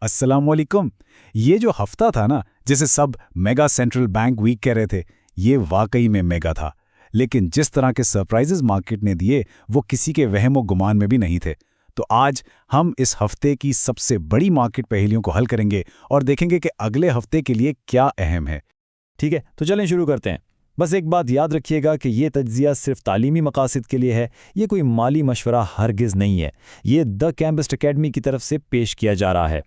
अस्सलाम वालेकुम। ये जो हफ्ता था ना, जिसे सब मेगा सेंट्रल बैंक वीक कह रहे थे, ये वाकई में मेगा था। लेकिन जिस तरह के सरप्राइजेस मार्केट ने दिए, वो किसी के वहमो गुमान में भी नहीं थे। तो आज हम इस हफ्ते की सबसे बड़ी मार्केट पहेलियों को हल करेंगे और देखेंगे कि अगले हफ्ते के लिए क्या अहम है। ठीक है, तो चलें शुरू करते हैं। बस एक बात याद रखिएगा कि ये तज्जिया सिर्फ तालीमी मकासद के लिए है, ये कोई माली मशवरा हरगिज़ नहीं है। ये द कैम्बिस्ट एकेडमी की तरफ से पेश किया जा रहा है।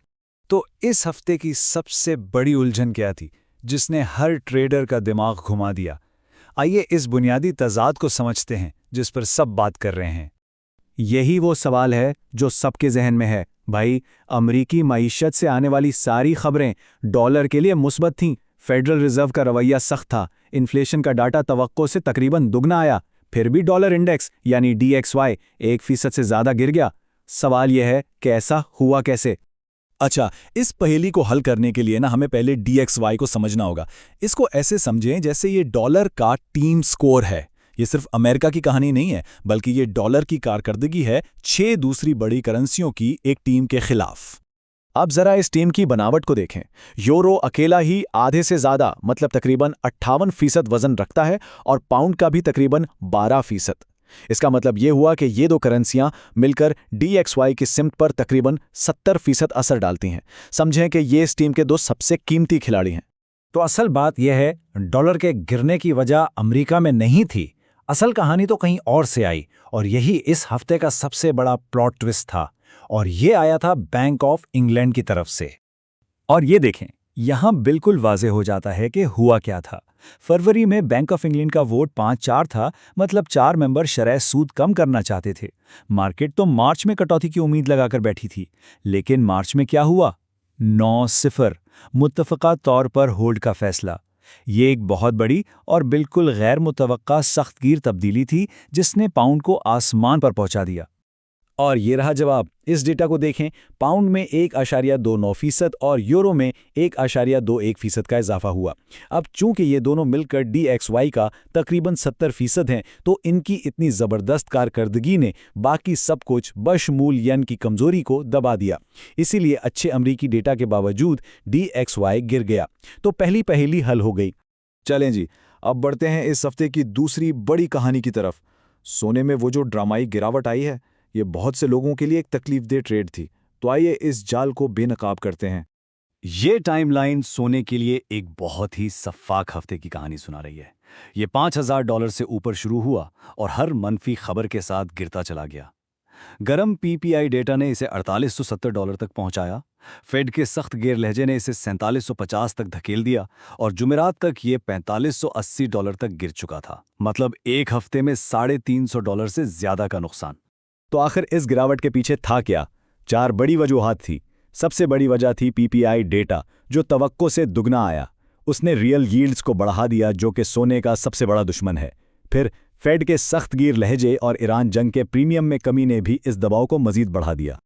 तो इस हफ्ते की सबसे बड़ी उलझन क्या थी, जिसने हर ट्रेडर का दिमाग घुमा दिया? आइए इस बुनियादी तज़ाद को समझते हैं जिस पर सब बात कर रहे हैं। यही वो सवाल है जो सबके जहन में है। भाई, अमरीकी मईशत से आने वाली सारी खबरें डॉलर के लिए मुस्बत थीं। फेडरल रिजर्व का रवैया सख्त था। इन्फ्लेशन का डाटा तवक्को से तकरीबन दुगना आया। फिर भी डॉलर इंडेक्स यानी DXY 1% से ज़्यादा गिर गया। सवाल यह है कि ऐसा हुआ कैसे? अच्छा, इस पहेली को हल करने के लिए ना हमें पहले DXY को समझना होगा। इसको ऐसे समझें जैसे ये डॉलर का टीम स्कोर है। ये सिर्फ अमेरिका की कहानी नहीं है, बल्कि ये डॉलर की कारकर्दगी है 6 दूसरी बड़ी करेंसियों की एक टीम के खिलाफ। अब जरा इस टीम की बनावट को देखें। यूरो अकेला ही आधे से ज़्यादा मतलब तकरीबन 58% वजन रखता है और पाउंड का भी तकरीबन 12%। इसका मतलब ये हुआ कि ये दो करेंसियां मिलकर DXY की सिमत पर तकरीबन 70% असर डालती हैं। समझें कि ये इस टीम के दो सबसे कीमती खिलाड़ी हैं। तो असल बात यह है, डॉलर के गिरने की वजह अमेरिका में नहीं थी। असल कहानी तो कहीं और से आई, और यही इस हफ्ते का सबसे बड़ा प्लॉट ट्विस्ट था। और ये आया था बैंक ऑफ इंग्लैंड की तरफ से। और ये देखें, यहां बिल्कुल वाज़ेह हो जाता है कि हुआ क्या था। फरवरी में बैंक ऑफ इंग्लैंड का वोट 5-4 था, मतलब 4 मेंबर शरह सूद कम करना चाहते थे। मार्केट तो मार्च में कटौती की उम्मीद लगाकर बैठी थी, लेकिन मार्च में क्या हुआ? 9-0 मुत्तफ़क़ा तौर पर होल्ड का फैसला। ये एक बहुत बड़ी और बिल्कुल गैर मुतवक्का सख्तगीर तब्दीली थी, जिसने पाउंड को आसमान पर पहुंचा दिया। और ये रहा जवाब। इस डेटा को देखें, पाउंड में 1.29% और यूरो में 1.21% का इजाफा हुआ। अब चूंकि ये दोनों मिलकर DXY का तकरीबन 70% हैं, तो इनकी इतनी ज़बरदस्त कारकर्दगी ने बाकी सब कुछ बशमूल येन की कमज़ोरी को दबा दिया। इसीलिए अच्छे अमरीकी डेटा के बावजूद DXY गिर गया। तो पहली पहेली हल हो गई। चलें जी, अब बढ़ते हैं इस हफ्ते की दूसरी बड़ी कहानी की तरफ। सोने में वो जो ड्रामाई गिरावट आई है, ये बहुत से लोगों के लिए एक तकलीफदेह ट्रेड थी। तो आइए इस जाल को बेनकाब करते हैं। ये टाइमलाइन सोने के लिए एक बहुत ही सफ़ाक हफ्ते की कहानी सुना रही है। ये $5000 से ऊपर शुरू हुआ और हर मनफी खबर के साथ गिरता चला गया। गरम PPI डेटा ने इसे $4870 तक पहुंचाया। फेड के सख्त गेर लहजे ने इसे $4750 तक धकेल दिया और जुमेरात तक ये $4580 तक गिर चुका था। मतलब एक हफ्ते में $350 से ज्यादा का नुकसान। तो आखिर इस गिरावट के पीछे था क्या? 4 बड़ी वजूहात थी। सबसे बड़ी वजह थी PPI डेटा, जो तवक्को से दुगना आया। उसने रियल यील्ड्स को बढ़ा दिया, जो कि सोने का सबसे बड़ा दुश्मन है। फिर फेड के सख्तगीर लहजे और ईरान जंग के प्रीमियम में कमी ने भी इस दबाव को मजीद बढ़ा दिया।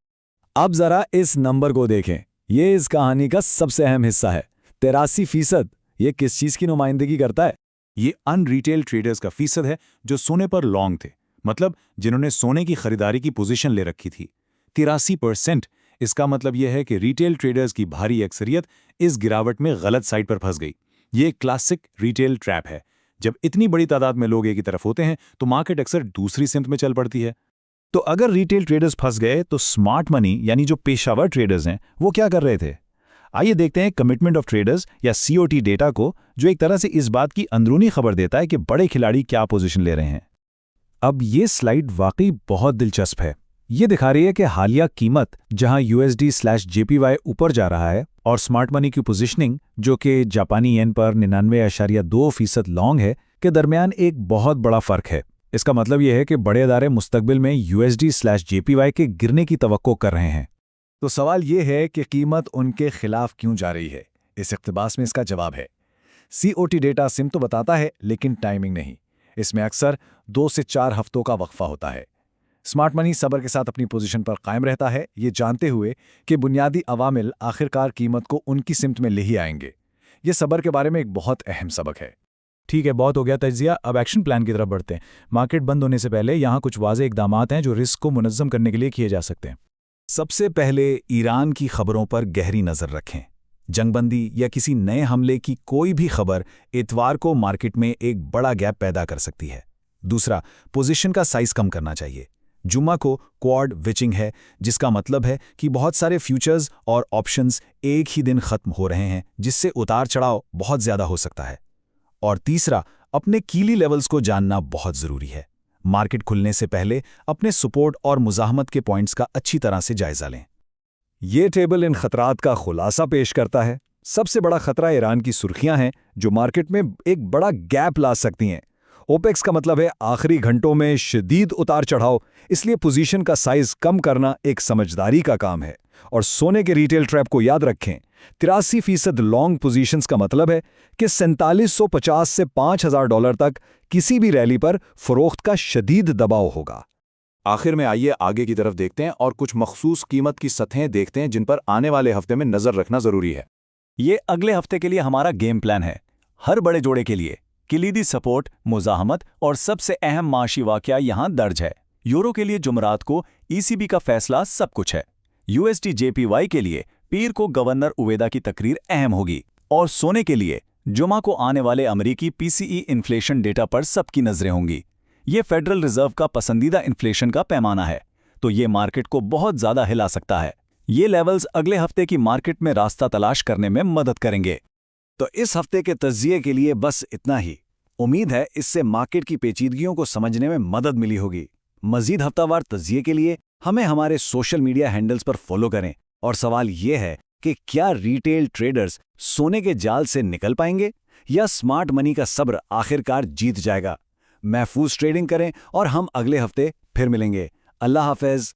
अब जरा इस नंबर को देखें। ये इस कहानी का सबसे अहम हिस्सा है। 83%। ये किस चीज की नुमाइंदगी करता है? ये अनरिटेल ट्रेडर्स का फीसद है जो सोने पर लॉन्ग थे, मतलब जिन्होंने सोने की खरीदारी की पोजीशन ले रखी थी। 83%। इसका मतलब यह है कि रिटेल ट्रेडर्स की भारी अक्सरियत इस गिरावट में गलत साइड पर फंस गई। ये एक क्लासिक रिटेल ट्रैप है। जब इतनी बड़ी तादाद में लोग एक ही तरफ होते हैं, तो मार्केट अक्सर दूसरी सिमत में चल पड़ती है। तो अगर रिटेल ट्रेडर्स फंस गए, तो स्मार्ट मनी यानी जो पेशावर ट्रेडर्स हैं, वो क्या कर रहे थे? आइए देखते हैं कमिटमेंट ऑफ ट्रेडर्स या COT डेटा को, जो एक तरह से इस बात की अंदरूनी खबर देता है कि बड़े खिलाड़ी क्या पोजीशन ले रहे हैं। अब ये स्लाइड वाकई बहुत दिलचस्प है। ये दिखा रही है कि हालिया कीमत, जहां USD/JPY ऊपर जा रहा है, और स्मार्ट मनी की पोजीशनिंग, जो कि जापानी येन पर 99.2% लॉन्ग है, के दरमियान एक बहुत बड़ा फर्क है। इसका मतलब यह है कि बड़े अदारे मुस्तकबिल में USD/JPY के गिरने की तवक्को कर रहे हैं। तो सवाल ये है कि कीमत उनके खिलाफ क्यों जा रही है? इस इख्तिबास में इसका जवाब है, COT डेटा सिम तो बताता है, लेकिन टाइमिंग नहीं। इसमें अक्सर 2 से 4 हफ्तों का वक्फा होता है। स्मार्ट मनी सब्र के साथ अपनी पोजीशन पर कायम रहता है, ये जानते हुए कि बुनियादी अवामिल आखिरकार कीमत को उनकी सिमत में ले ही आएंगे। ये सब्र के बारे में एक बहुत अहम सबक है। ठीक है, बहुत हो गया तज्जिया। अब एक्शन प्लान की तरफ बढ़ते हैं। मार्केट बंद होने से पहले यहाँ कुछ वाज़ेह इक़दामात हैं जो रिस्क को मुनज़्ज़म करने के लिए किए जा सकते हैं। सबसे पहले ईरान की खबरों पर गहरी नज़र रखें। जंगबंदी या किसी नए हमले की कोई भी खबर इतवार को मार्केट में एक बड़ा गैप पैदा कर सकती है। दूसरा, पोजीशन का साइज कम करना चाहिए। जुम्मा को क्वाड विचिंग है, जिसका मतलब है कि बहुत सारे फ्यूचर्स और ऑप्शंस एक ही दिन खत्म हो रहे हैं, जिससे उतार चढ़ाव बहुत ज़्यादा हो सकता है। और तीसरा, अपने कीली लेवल्स को जानना बहुत ज़रूरी है। मार्केट खुलने से पहले अपने सपोर्ट और मुज़ाहमत के पॉइंट्स का अच्छी तरह से जायजा लें। ये टेबल इन खतरात का खुलासा पेश करता है। सबसे बड़ा खतरा ईरान की सुर्खियां हैं, जो मार्केट में एक बड़ा गैप ला सकती हैं। ओपेक्स का मतलब है आखिरी घंटों में शदीद उतार चढ़ाव, इसलिए पोजीशन का साइज कम करना एक समझदारी का काम है। और सोने के रिटेल ट्रैप को याद रखें, 83% लॉन्ग पोजीशंस का मतलब है कि 4750 से $5000 तक किसी भी रैली पर फरोख्त का शदीद दबाव होगा। आखिर में आइए आगे की तरफ देखते हैं और कुछ मखसूस कीमत की सतहें देखते हैं जिन पर आने वाले हफ्ते में नजर रखना जरूरी है। ये अगले हफ्ते के लिए हमारा गेम प्लान है। हर बड़े जोड़े के लिए किलीदी सपोर्ट, मुज़ाहमत और सबसे अहम माशी वाकया यहाँ दर्ज है। यूरो के लिए जुमरात को ईसीबी का फैसला सब कुछ है। यूएसडी जेपीवाई के लिए पीर को गवर्नर उवेदा की तकरीर अहम होगी। और सोने के लिए जुमा को आने वाले अमरीकी पीसीई इन्फ्लेशन डेटा पर सबकी नजरें होंगी। ये फेडरल रिजर्व का पसंदीदा इन्फ्लेशन का पैमाना है, तो ये मार्केट को बहुत ज़्यादा हिला सकता है। ये लेवल्स अगले हफ्ते की मार्केट में रास्ता तलाश करने में मदद करेंगे। तो इस हफ्ते के तज्जिए के लिए बस इतना ही। उम्मीद है इससे मार्केट की पेचीदगियों को समझने में मदद मिली होगी। मजीद हफ्तावार तज्जिए के लिए हमें हमारे सोशल मीडिया हैंडल्स पर फॉलो करें। और सवाल ये है कि क्या रिटेल ट्रेडर्स सोने के जाल से निकल पाएंगे या स्मार्ट मनी का सब्र आखिरकार जीत जाएगा? महफूज ट्रेडिंग करें और हम अगले हफ्ते फिर मिलेंगे। अल्लाह हाफ़िज़।